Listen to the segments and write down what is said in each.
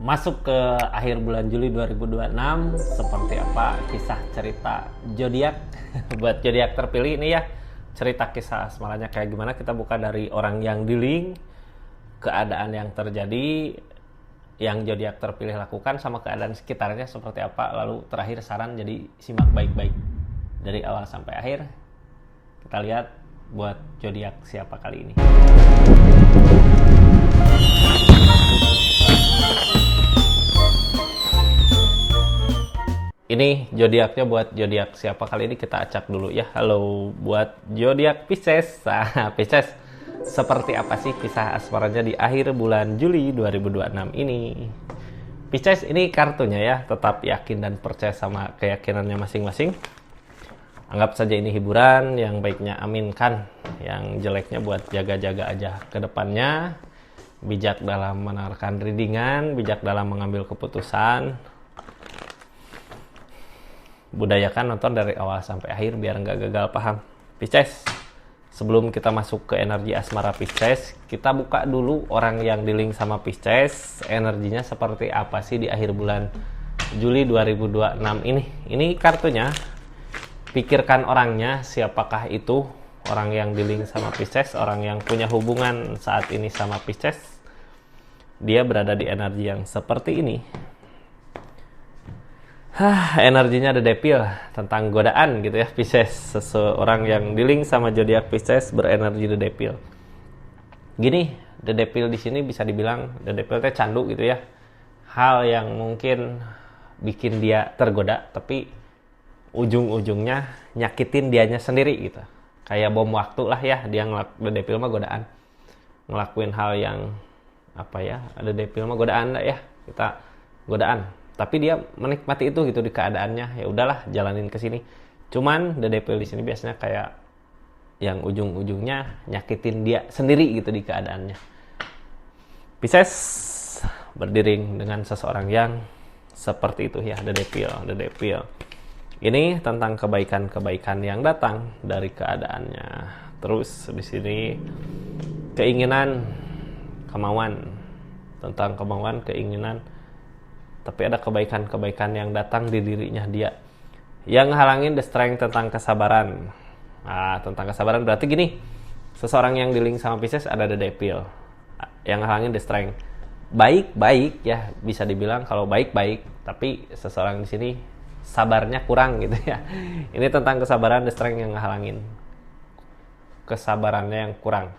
Masuk ke akhir bulan Juli 2026, seperti apa kisah cerita zodiak buat zodiak terpilih ini ya. Cerita kisah asmaranya kayak gimana, kita buka dari orang yang di link, keadaan yang terjadi, yang zodiak terpilih lakukan, sama keadaan sekitarnya seperti apa. Lalu terakhir saran, jadi simak baik-baik dari awal sampai akhir. Kita lihat buat zodiak siapa kali ini. Ini zodiaknya buat zodiak siapa kali ini, kita acak dulu ya. Halo buat zodiak Pisces. Pisces, seperti apa sih kisah asmaranya di akhir bulan Juli 2026 ini? Pisces, ini kartunya ya, tetap yakin dan percaya sama keyakinannya masing-masing. Anggap saja ini hiburan, yang baiknya aminkan, yang jeleknya buat jaga-jaga aja ke depannya. Bijak dalam menawarkan readingan, bijak dalam mengambil keputusan. Budayakan nonton dari awal sampai akhir biar nggak gagal paham. Pisces, sebelum kita masuk ke energi asmara Pisces, kita buka dulu orang yang di link sama Pisces, energinya seperti apa sih di akhir bulan Juli 2026 ini. Ini kartunya, pikirkan orangnya, siapakah itu orang yang di link sama Pisces, orang yang punya hubungan saat ini sama Pisces. Dia berada di energi yang seperti ini. Energinya ada Devil, tentang godaan gitu ya Pisces. Seseorang yang di link sama zodiak Pisces berenergi The Devil. Gini, The Devil di sini bisa dibilang The Devil teh candu gitu ya. Hal yang mungkin bikin dia tergoda, tapi ujung-ujungnya nyakitin dianya sendiri gitu. Kayak bom waktu lah ya, dia The Devil mah godaan. Ngelakuin hal yang apa ya, ada Devil mah godaan lah ya. Kita godaan. Tapi dia menikmati itu gitu di keadaannya. Ya udahlah, jalanin ke sini. Cuman The Devil di sini biasanya kayak yang ujung-ujungnya nyakitin dia sendiri gitu di keadaannya. Pisces berdiri dengan seseorang yang seperti itu ya, The Devil, The Devil. Ini tentang kebaikan-kebaikan yang datang dari keadaannya. Terus di sini keinginan, kemauan, tentang kemauan, keinginan. Tapi ada kebaikan-kebaikan yang datang di dirinya dia. Yang halangin the strength, tentang kesabaran. Nah, tentang kesabaran berarti gini. Seseorang yang di link sama Pisces ada the Devil. Yang halangin the strength. Baik-baik ya, bisa dibilang kalau baik-baik. Tapi seseorang di sini sabarnya kurang gitu ya. Ini tentang kesabaran, the strength yang halangin. Kesabarannya yang kurang.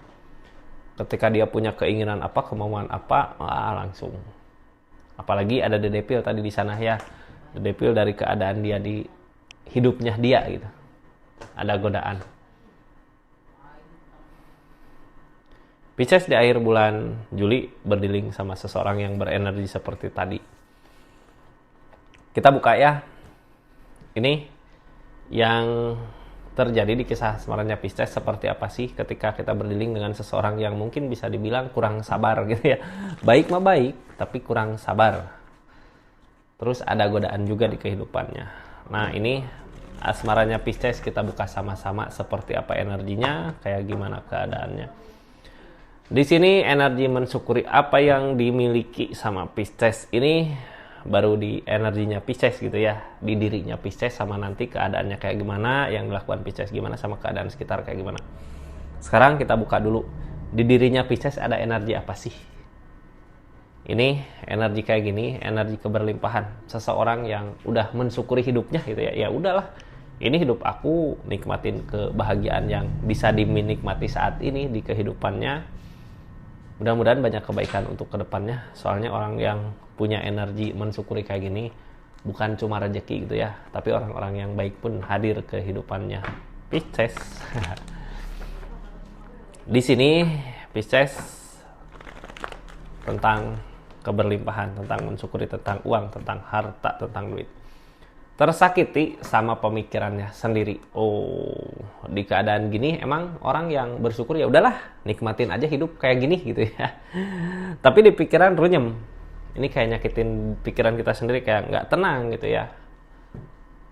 Ketika dia punya keinginan apa, kemauan apa, langsung. Apalagi ada The Devil tadi di sana ya. The Devil dari keadaan dia di hidupnya dia gitu. Ada godaan. Pisces di akhir bulan Juli berdiling sama seseorang yang berenergi seperti tadi. Kita buka ya. Ini yang terjadi di kisah asmaranya Pisces seperti apa sih ketika kita berdiling dengan seseorang yang mungkin bisa dibilang kurang sabar gitu ya. Baik mah baik, tapi kurang sabar. Terus ada godaan juga di kehidupannya. Nah, ini asmaranya Pisces, kita buka sama-sama seperti apa energinya, kayak gimana keadaannya. Di sini energi mensyukuri apa yang dimiliki sama Pisces ini baru di energinya Pisces gitu ya, di dirinya Pisces, sama nanti keadaannya kayak gimana, yang dilakukan Pisces gimana, sama keadaan sekitar kayak gimana. Sekarang kita buka dulu, di dirinya Pisces ada energi apa sih? Ini energi kayak gini, energi keberlimpahan, seseorang yang udah mensyukuri hidupnya gitu ya. Ya udahlah, ini hidup aku, nikmatin kebahagiaan yang bisa dinikmati saat ini di kehidupannya. Mudah-mudahan banyak kebaikan untuk kedepannya. Soalnya orang yang punya energi mensyukuri kayak gini bukan cuma rezeki gitu ya, tapi orang-orang yang baik pun hadir ke kehidupannya Pisces. Di sini Pisces tentang keberlimpahan, tentang mensyukuri, tentang uang, tentang harta, tentang duit. Tersakiti sama pemikirannya sendiri. Oh, di keadaan gini emang orang yang bersyukur ya udahlah, nikmatin aja hidup kayak gini gitu ya. Tapi di pikiran runyem. Ini kayak nyakitin pikiran kita sendiri, kayak nggak tenang gitu ya.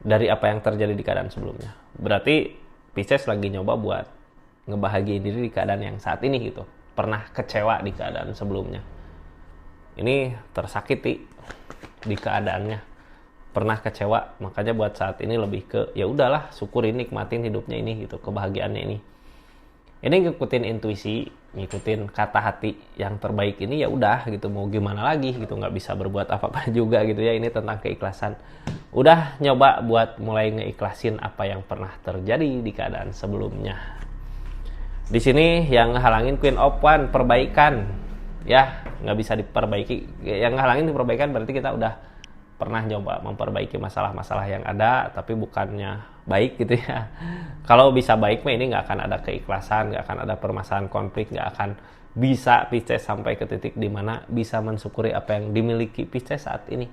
Dari apa yang terjadi di keadaan sebelumnya. Berarti Pisces lagi nyoba buat ngebahagiain diri di keadaan yang saat ini gitu. Pernah kecewa di keadaan sebelumnya. ini tersakiti di keadaannya, pernah kecewa, makanya buat saat ini lebih ke ya udahlah, syukurin, nikmatin hidupnya ini gitu, kebahagiaannya ini. Ini ngikutin intuisi, ngikutin kata hati yang terbaik ini, ya udah gitu, mau gimana lagi gitu, nggak bisa berbuat apa-apa juga gitu ya. Ini tentang keikhlasan. Udah nyoba buat mulai ngeikhlasin apa yang pernah terjadi di keadaan sebelumnya. Di sini yang ngehalangin Queen of Wands, perbaikan ya, nggak bisa diperbaiki. Yang ngehalangin perbaikan berarti kita udah pernah nyoba memperbaiki masalah-masalah yang ada, tapi bukannya baik gitu ya. Kalau bisa baik mah ini nggak akan ada keikhlasan, nggak akan ada permasalahan konflik, nggak akan bisa Pisces sampai ke titik dimana bisa mensyukuri apa yang dimiliki Pisces saat ini.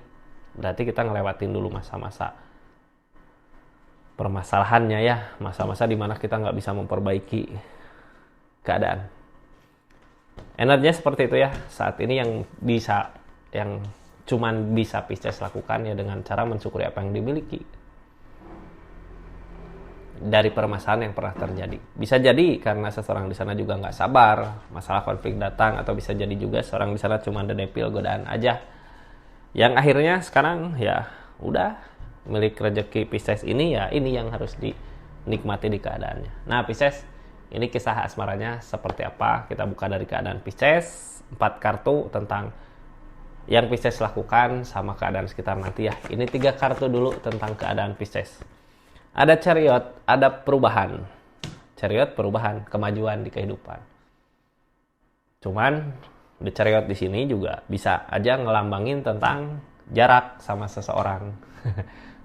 Berarti kita ngelewatin dulu masa-masa permasalahannya ya, masa-masa dimana kita nggak bisa memperbaiki keadaan. Energinya seperti itu ya. Saat ini yang cuman bisa Pisces lakukan ya dengan cara mensyukuri apa yang dimiliki dari permasalahan yang pernah terjadi. Bisa jadi karena seseorang di sana juga nggak sabar, masalah konflik datang, atau bisa jadi juga seorang di sana cuma the devil, godaan aja. Yang akhirnya sekarang ya udah milik rezeki Pisces ini, ya ini yang harus dinikmati di keadaannya. Nah Pisces, ini kisah asmaranya seperti apa? Kita buka dari keadaan Pisces, 4 kartu tentang yang Pisces lakukan sama keadaan sekitar nanti ya. Ini 3 kartu dulu tentang keadaan Pisces. Ada Chariot, ada perubahan. Chariot, perubahan, kemajuan di kehidupan. Cuman di Chariot di sini juga bisa aja ngelambangin tentang jarak sama seseorang.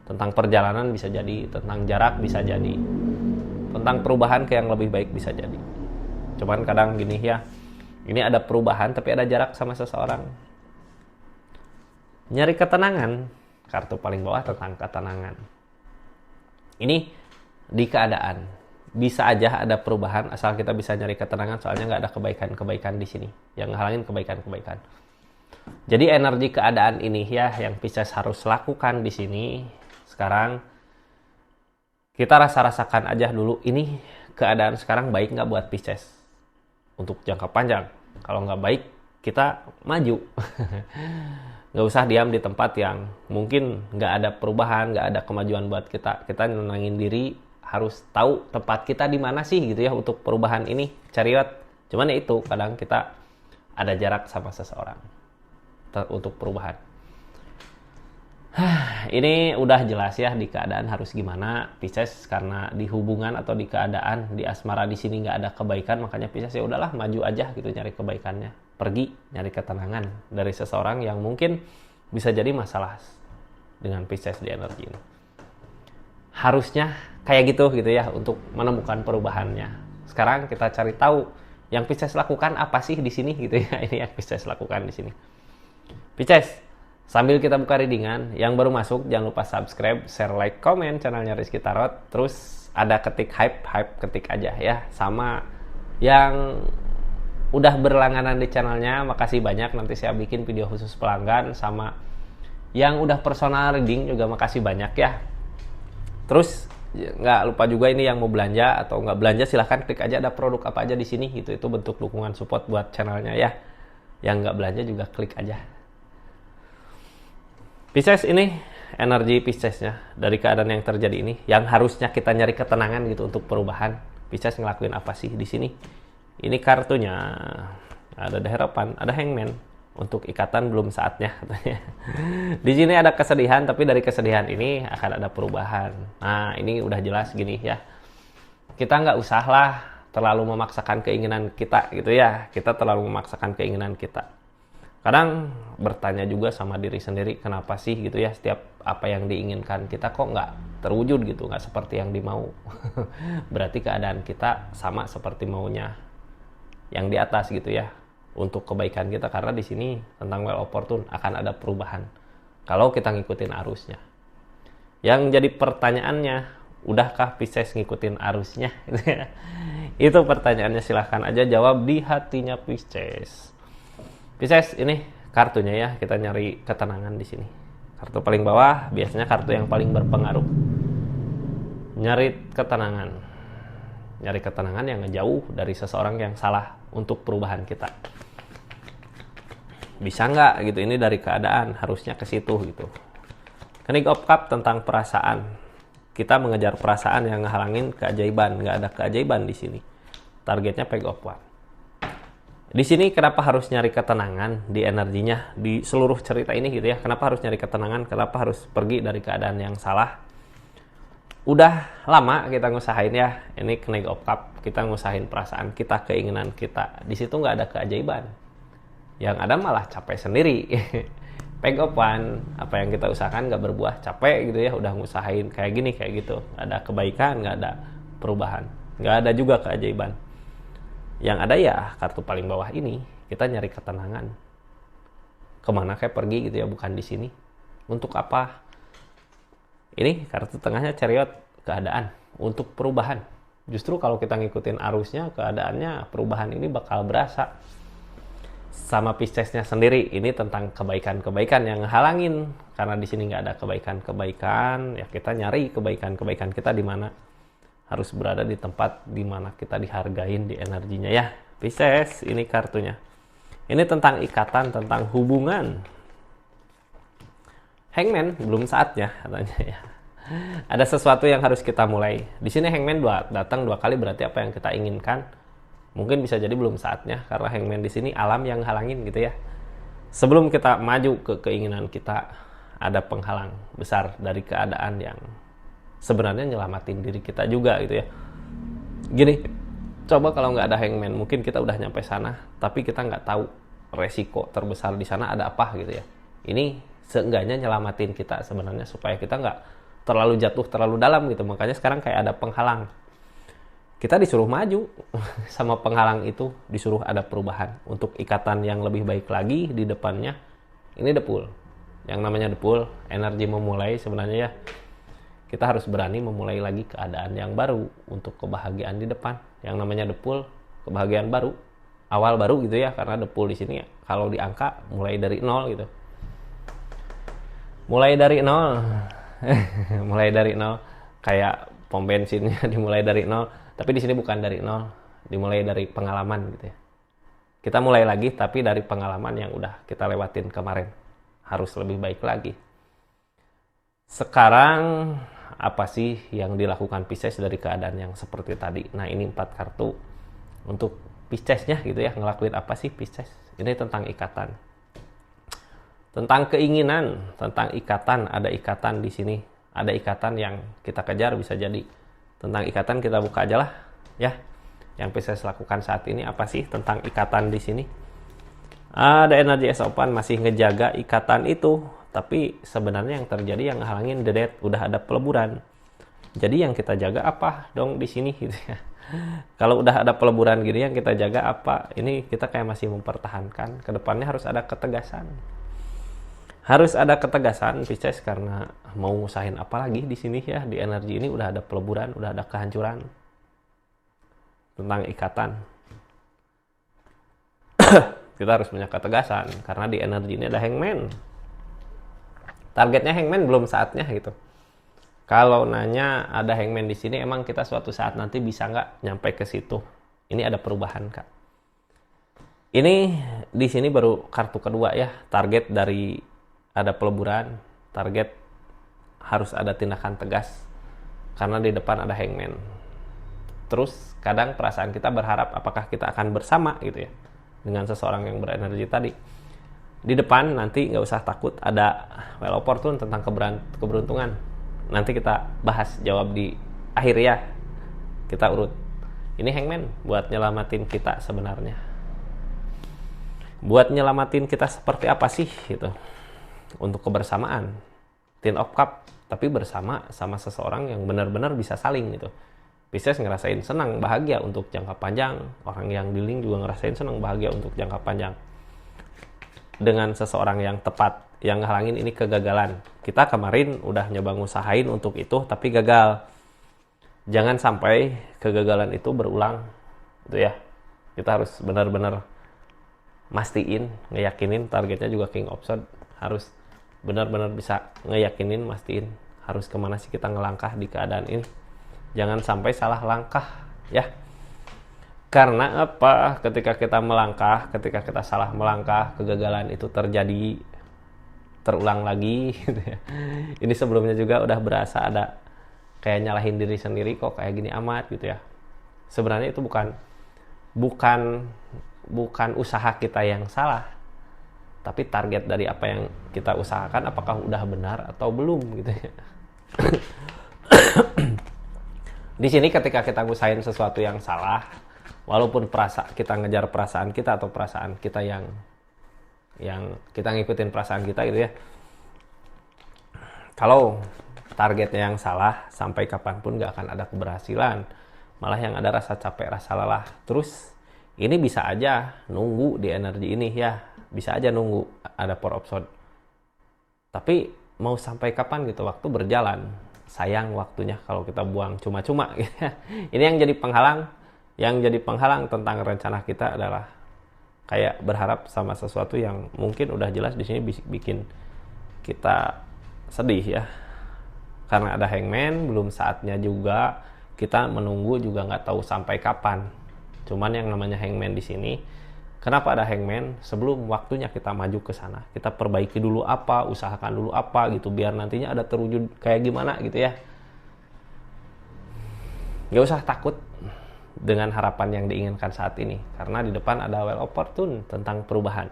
Tentang perjalanan bisa jadi, tentang jarak bisa jadi, tentang perubahan ke yang lebih baik bisa jadi. Cuman kadang gini ya, ini ada perubahan tapi ada jarak sama seseorang. Nyari ketenangan, kartu paling bawah tentang ketenangan. Ini di keadaan bisa aja ada perubahan asal kita bisa nyari ketenangan, soalnya nggak ada kebaikan-kebaikan di sini yang ngehalangin kebaikan-kebaikan. Jadi energi keadaan ini ya yang Pisces harus lakukan di sini. Sekarang kita rasakan aja dulu, ini keadaan sekarang baik nggak buat Pisces untuk jangka panjang. Kalau nggak baik, kita maju. Nggak usah diam di tempat yang mungkin nggak ada perubahan, nggak ada kemajuan buat kita. Kita nenangin diri, harus tahu tempat kita di mana sih gitu ya untuk perubahan ini. Chariot, cuman ya itu kadang kita ada jarak sama seseorang untuk perubahan. Ini udah jelas ya di keadaan harus gimana Pisces, karena di hubungan atau di keadaan di asmara di sini nggak ada kebaikan, makanya Pisces ya udahlah maju aja gitu nyari kebaikannya, pergi nyari ketenangan dari seseorang yang mungkin bisa jadi masalah dengan Pisces di energi ini. Harusnya kayak gitu ya untuk menemukan perubahannya. Sekarang kita cari tahu yang Pisces lakukan apa sih di sini gitu ya. Ini yang Pisces lakukan di sini. Pisces, sambil kita buka readingan, yang baru masuk jangan lupa subscribe, share, like, komen channelnya Rizky Tarot. Terus ada ketik hype ketik aja ya. Sama yang udah berlangganan di channelnya, makasih banyak, nanti saya bikin video khusus pelanggan. Sama yang udah personal reading juga makasih banyak ya. Terus nggak lupa juga ini yang mau belanja atau nggak belanja silahkan klik aja, ada produk apa aja di sini gitu. Itu bentuk dukungan support buat channelnya ya. Yang nggak belanja juga klik aja. Pisces, ini energi Piscesnya dari keadaan yang terjadi ini, yang harusnya kita nyari ketenangan gitu untuk perubahan. Pisces ngelakuin apa sih di sini? Ini kartunya ada harapan, ada Hangman, untuk ikatan belum saatnya katanya. Di sini ada kesedihan, tapi dari kesedihan ini akan ada perubahan. Nah ini udah jelas gini ya, kita nggak usah lah terlalu memaksakan keinginan kita gitu ya. Kita terlalu memaksakan keinginan kita. Kadang bertanya juga sama diri sendiri, kenapa sih gitu ya, setiap apa yang diinginkan kita kok nggak terwujud gitu, nggak seperti yang dimau. Berarti keadaan kita sama seperti maunya yang di atas gitu ya, untuk kebaikan kita. Karena di sini tentang well opportune akan ada perubahan kalau kita ngikutin arusnya. Yang jadi pertanyaannya, udahkah Pisces ngikutin arusnya? Itu pertanyaannya, silahkan aja jawab di hatinya Pisces. Pisces, ini kartunya ya, kita nyari ketenangan di sini. Kartu paling bawah biasanya kartu yang paling berpengaruh. Nyari ketenangan. Nyari ketenangan yang ngejauh dari seseorang yang salah untuk perubahan kita. Bisa nggak gitu, ini dari keadaan harusnya ke situ gitu. King of Cup tentang perasaan. Kita mengejar perasaan yang ngehalangin keajaiban. Nggak ada keajaiban di sini. Targetnya Page of Wands. Di sini kenapa harus nyari ketenangan di energinya di seluruh cerita ini gitu ya. Kenapa harus nyari ketenangan? Kenapa harus pergi dari keadaan yang salah? Udah lama kita ngusahain ya. Ini King of Cup. Kita ngusahain perasaan kita, keinginan kita. Di situ nggak ada keajaiban. Yang ada malah capek sendiri. Page of Wands, apa yang kita usahakan nggak berbuah, capek gitu ya. Udah ngusahain kayak gini, kayak gitu. Nggak ada kebaikan, nggak ada perubahan. Nggak ada juga keajaiban. Yang ada ya kartu paling bawah ini, kita nyari ketenangan. Kemana kayak pergi gitu ya, bukan di sini. Untuk apa? Ini kartu tengahnya Chariot, keadaan. Untuk perubahan. Justru kalau kita ngikutin arusnya, keadaannya, perubahan ini bakal berasa. Sama Piscesnya sendiri, ini tentang kebaikan-kebaikan yang halangin. Karena di sini nggak ada kebaikan-kebaikan, ya kita nyari kebaikan-kebaikan kita di mana. Harus berada di tempat di mana kita dihargain di energinya ya. Pisces, ini kartunya. Ini tentang ikatan, tentang hubungan. Hangman, belum saatnya katanya ya. Ada sesuatu yang harus kita mulai. Di sini Hangman datang 2 kali, berarti apa yang kita inginkan mungkin bisa jadi belum saatnya, karena Hangman di sini alam yang halangin gitu ya. Sebelum kita maju ke keinginan kita, ada penghalang besar dari keadaan yang sebenarnya nyelamatin diri kita juga gitu ya. Gini, coba kalau nggak ada Hangman, mungkin kita udah nyampe sana, tapi kita nggak tahu resiko terbesar di sana ada apa gitu ya. Ini seenggaknya nyelamatin kita sebenarnya supaya kita nggak terlalu jatuh terlalu dalam gitu. Makanya sekarang kayak ada penghalang. Kita disuruh maju sama penghalang itu, disuruh ada perubahan untuk ikatan yang lebih baik lagi di depannya. Ini The Fool. Yang namanya The Fool, energi memulai sebenarnya ya. Kita harus berani memulai lagi keadaan yang baru untuk kebahagiaan di depan. Yang namanya The Fool, kebahagiaan baru, awal baru gitu ya. Karena The Fool di sini kalau di angka mulai dari 0 gitu. Mulai dari 0. Mulai dari 0 kayak pom bensinnya dimulai dari 0. Tapi di sini bukan dari 0, dimulai dari pengalaman gitu ya. Kita mulai lagi tapi dari pengalaman yang udah kita lewatin kemarin. Harus lebih baik lagi. Sekarang apa sih yang dilakukan Pisces dari keadaan yang seperti tadi? Nah, ini 4 kartu untuk Piscesnya gitu ya. Ngelakuin apa sih Pisces? Ini tentang ikatan. Tentang keinginan, tentang ikatan, ada ikatan di sini. Ada ikatan yang kita kejar bisa jadi. Tentang ikatan kita buka aja lah ya. Yang Pisces lakukan saat ini apa sih tentang ikatan di sini? Ada energi Ace-of-Wands masih ngejaga ikatan itu, tapi sebenarnya yang terjadi yang halangin The Death, udah ada peleburan. Jadi yang kita jaga apa dong di sini gitu ya. Kalau udah ada peleburan gini yang kita jaga apa? Ini kita kayak masih mempertahankan. Kedepannya harus ada ketegasan. Harus ada ketegasan Pisces karena mau ngusahin apa lagi di sini ya, di energi ini udah ada peleburan, udah ada kehancuran. Tentang ikatan. Kita harus punya ketegasan karena di energi ini ada Hangman. Targetnya Hangman belum saatnya gitu. Kalau nanya ada Hangman di sini, emang kita suatu saat nanti bisa nggak nyampe ke situ? Ini ada perubahan Kak. Ini di sini baru kartu kedua ya, target dari ada peleburan, target harus ada tindakan tegas karena di depan ada Hangman. Terus kadang perasaan kita berharap apakah kita akan bersama gitu ya dengan seseorang yang berenergi tadi. Di depan nanti nggak usah takut, ada Wheel of Fortune tentang keberuntungan. Nanti kita bahas jawab di akhir ya. Kita urut. Ini Hangman buat nyelamatin kita sebenarnya. Buat nyelamatin kita seperti apa sih gitu. Untuk kebersamaan, Ten of Cup, tapi bersama sama seseorang yang benar-benar bisa saling gitu. Pisces ngerasain senang, bahagia untuk jangka panjang. Orang yang di link juga ngerasain senang, bahagia untuk jangka panjang. Dengan seseorang yang tepat, yang ngehalangin ini kegagalan. Kita kemarin udah nyoba ngusahain untuk itu, tapi gagal. Jangan sampai kegagalan itu berulang, gitu ya. Kita harus benar-benar mastiin, ngeyakinin targetnya juga King of Swords. Harus benar-benar bisa ngeyakinin, mastiin harus kemana sih kita ngelangkah di keadaan ini. Jangan sampai salah langkah ya. Karena apa? Ketika kita melangkah, ketika kita salah melangkah, kegagalan itu terjadi, terulang lagi gitu ya. Ini sebelumnya juga udah berasa ada kayak nyalahin diri sendiri, kok kayak gini amat gitu ya. Sebenarnya itu bukan bukan usaha kita yang salah, tapi target dari apa yang kita usahakan apakah udah benar atau belum gitu ya. Di sini ketika kita ngusahain sesuatu yang salah, walaupun kita ngejar perasaan kita atau perasaan kita yang kita ngikutin perasaan kita gitu ya. Kalau targetnya yang salah, sampai kapanpun gak akan ada keberhasilan. Malah yang ada rasa capek, rasa lelah. Terus ini bisa aja nunggu di energi ini ya. Bisa aja nunggu ada power episode. Tapi mau sampai kapan gitu, waktu berjalan. Sayang waktunya kalau kita buang cuma-cuma gitu ya. Ini yang jadi penghalang. Yang jadi penghalang tentang rencana kita adalah kayak berharap sama sesuatu yang mungkin udah jelas di sini bikin kita sedih ya. Karena ada hangman, belum saatnya juga, kita menunggu juga nggak tahu sampai kapan. Cuman yang namanya hangman di sini, kenapa ada hangman? Sebelum waktunya kita maju ke sana, kita perbaiki dulu apa, usahakan dulu apa gitu, biar nantinya ada terwujud kayak gimana gitu ya. Nggak usah takut dengan harapan yang diinginkan saat ini, karena di depan ada well opportune tentang perubahan.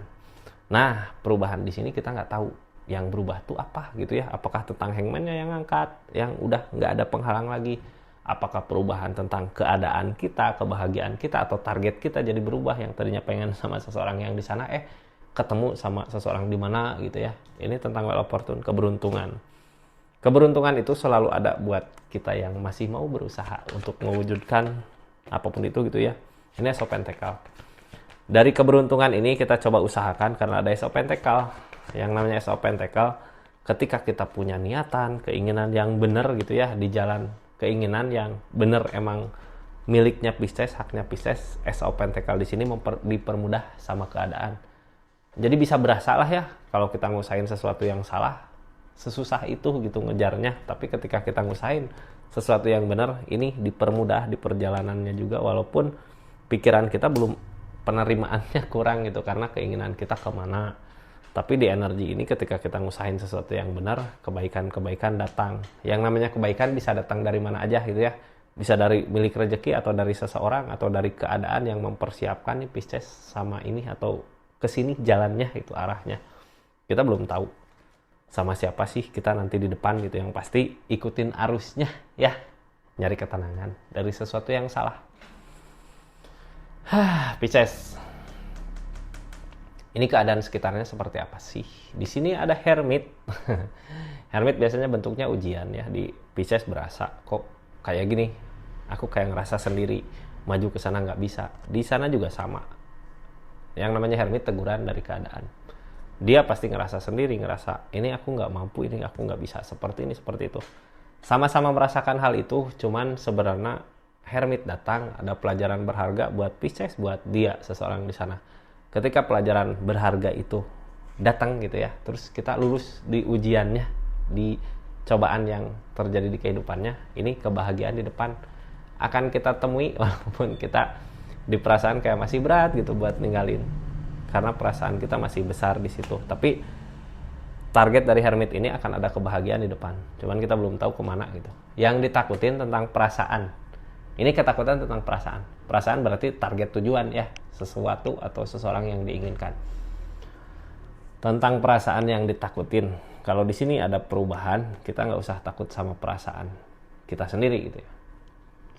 Nah, perubahan di sini kita nggak tahu yang berubah tuh apa gitu ya. Apakah tentang hangman-nya yang ngangkat, yang udah nggak ada penghalang lagi? Apakah perubahan tentang keadaan kita, kebahagiaan kita, atau target kita jadi berubah, yang tadinya pengen sama seseorang yang di sana ketemu sama seseorang di mana gitu ya. Ini tentang well opportune, keberuntungan. Keberuntungan itu selalu ada buat kita yang masih mau berusaha untuk mewujudkan apapun itu gitu ya. Ini Ace of Pentacles. Dari keberuntungan ini kita coba usahakan, karena ada Ace of Pentacles. Yang namanya Ace of Pentacles, ketika kita punya niatan, keinginan yang benar gitu ya, di jalan keinginan yang benar, emang miliknya Pisces, haknya Pisces, Ace of Pentacles di sini dipermudah sama keadaan. Jadi bisa berasa lah ya, kalau kita ngusahain sesuatu yang salah, sesusah itu gitu ngejarnya. Tapi ketika kita ngusahain sesuatu yang benar, ini dipermudah di perjalanannya juga, walaupun pikiran kita belum, penerimaannya kurang gitu karena keinginan kita kemana. Tapi di energi ini ketika kita ngusahain sesuatu yang benar, kebaikan-kebaikan datang. Yang namanya kebaikan bisa datang dari mana aja gitu ya. Bisa dari milik rezeki, atau dari seseorang, atau dari keadaan yang mempersiapkan nih Pisces sama ini, atau kesini jalannya itu arahnya. Kita belum tahu sama siapa sih kita nanti di depan gitu. Yang pasti ikutin arusnya ya, nyari ketenangan dari sesuatu yang salah. Pisces, ini keadaan sekitarnya seperti apa sih? Di sini ada Hermit. Hermit biasanya bentuknya ujian ya. Di Pisces berasa kok kayak gini, aku kayak ngerasa sendiri, maju ke sana nggak bisa. Di sana juga sama. Yang namanya Hermit, teguran dari keadaan. Dia pasti ngerasa sendiri, ngerasa ini aku nggak mampu, ini aku nggak bisa, seperti ini, seperti itu. Sama-sama merasakan hal itu, cuman sebenarnya Hermit datang, ada pelajaran berharga buat Pisces, buat dia, seseorang di sana. Ketika pelajaran berharga itu datang gitu ya, terus kita lulus di ujiannya, di cobaan yang terjadi di kehidupannya, ini kebahagiaan di depan akan kita temui, walaupun kita di perasaan kayak masih berat gitu buat ninggalin, karena perasaan kita masih besar di situ. Tapi target dari Hermit ini akan ada kebahagiaan di depan, cuman kita belum tahu kemana gitu. Yang ditakutin tentang perasaan, ini ketakutan tentang perasaan. Perasaan berarti target tujuan ya, sesuatu atau seseorang yang diinginkan. Tentang perasaan yang ditakutin, kalau di sini ada perubahan, kita nggak usah takut sama perasaan kita sendiri gitu ya.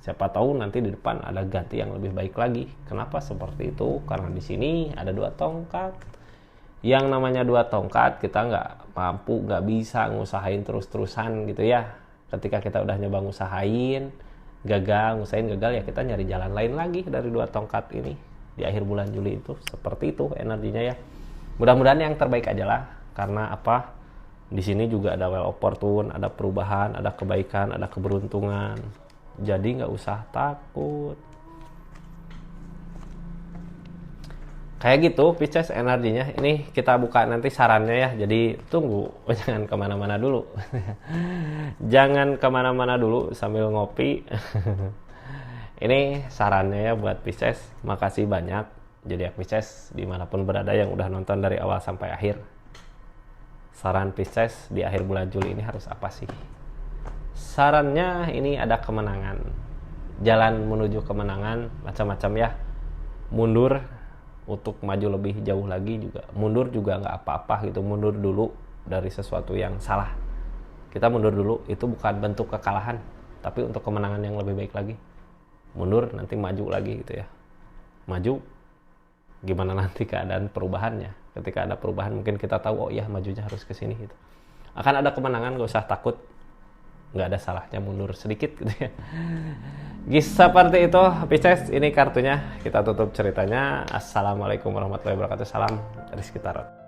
Siapa tahu nanti di depan ada ganti yang lebih baik lagi. Kenapa seperti itu? Karena di sini ada 2 tongkat. Yang namanya 2 tongkat, kita nggak mampu, nggak bisa ngusahain terus-terusan gitu ya. Ketika kita udah nyoba ngusahain, ngusahain gagal ya, kita nyari jalan lain lagi dari 2 tongkat ini. Di akhir bulan Juli itu seperti itu energinya ya. Mudah-mudahan yang terbaik aja lah. Karena apa? Di sini juga ada well opportune, ada perubahan, ada kebaikan, ada keberuntungan. Jadi nggak usah takut. Kayak gitu Pisces energinya. Ini kita buka nanti sarannya ya. Jadi tunggu, jangan kemana-mana dulu. Jangan kemana-mana dulu sambil ngopi. Ini sarannya ya buat Pisces. Makasih banyak zodiak Pisces dimanapun berada yang udah nonton dari awal sampai akhir. Saran Pisces di akhir bulan Juli ini harus apa sih? Sarannya ini ada kemenangan, jalan menuju kemenangan macam-macam ya. Mundur untuk maju lebih jauh lagi juga. Mundur juga nggak apa-apa gitu. Mundur dulu dari sesuatu yang salah. Kita mundur dulu, itu bukan bentuk kekalahan, tapi untuk kemenangan yang lebih baik lagi. Mundur nanti maju lagi gitu ya. Maju, gimana nanti keadaan perubahannya. Ketika ada perubahan mungkin kita tahu, oh iya majunya harus ke sini gitu. Akan ada kemenangan, gak usah takut. Nggak ada salahnya mundur sedikit gitu ya. Seperti itu Pisces, ini kartunya. Kita tutup ceritanya. Assalamualaikum warahmatullahi wabarakatuh. Salam Rizky Tarot.